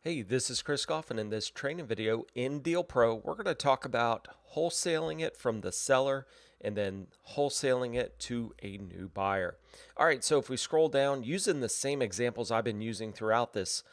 Hey, this is Chris Goff, and in this training video in REIPro, we're going to talk about wholesaling it from the seller and then wholesaling it to a new buyer. All right, so if we scroll down using the same examples I've been using throughout this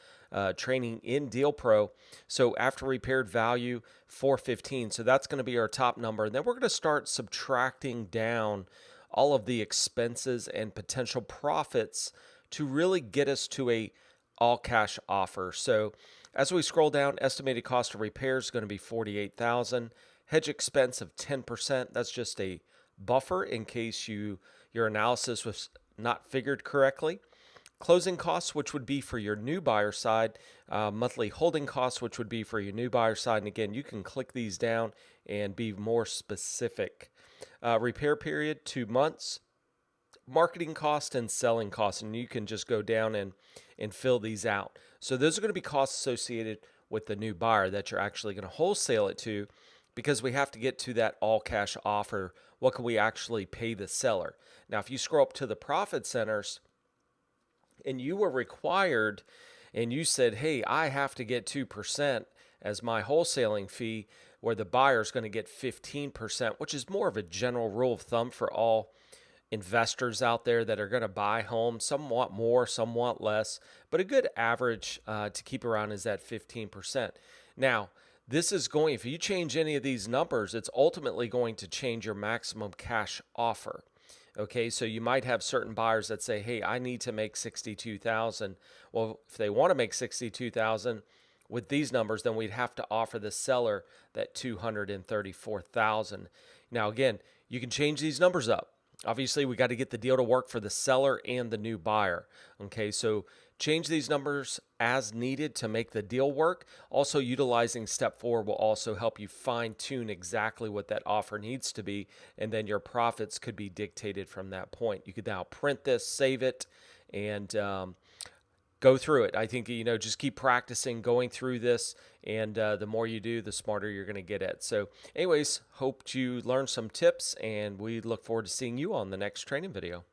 training in REIPro, so after repaired value 415, so that's going to be our top number. And then we're going to start subtracting down all of the expenses and potential profits to really get us to a all cash offer. So as we scroll down, estimated cost of repairs is going to be 48,000. Hedge expense of 10%. That's just a buffer in case your analysis was not figured correctly. Closing costs, which would be for your new buyer side, monthly holding costs, which would be for your new buyer side. And again, you can click these down and be more specific. Repair period, 2 months. Marketing cost and selling costs, and you can just go down and fill these out. So those are going to be costs associated with the new buyer that you're actually going to wholesale it to, because we have to get to that all cash offer. What can we actually pay the seller? Now, if you scroll up to the profit centers and you were required and you said, hey, I have to get 2% as my wholesaling fee, where the buyer is going to get 15%, which is more of a general rule of thumb for all investors out there that are going to buy homes. Some want more, some want less, but a good average to keep around is that 15%. Now, this is going, if you change any of these numbers, it's ultimately going to change your maximum cash offer. Okay, so you might have certain buyers that say, hey, I need to make 62,000. Well, if they want to make 62,000 with these numbers, then we'd have to offer the seller that 234,000. Now, again, you can change these numbers up. Obviously, we got to get the deal to work for the seller and the new buyer. Okay, so change these numbers as needed to make the deal work. Also, utilizing step 4 will also help you fine tune exactly what that offer needs to be, and then your profits could be dictated from that point. You could now print this, save it, and go through it. I think, just keep practicing going through this, and the more you do, the smarter you're going to get at. So anyways, hope you learned some tips, and we look forward to seeing you on the next training video.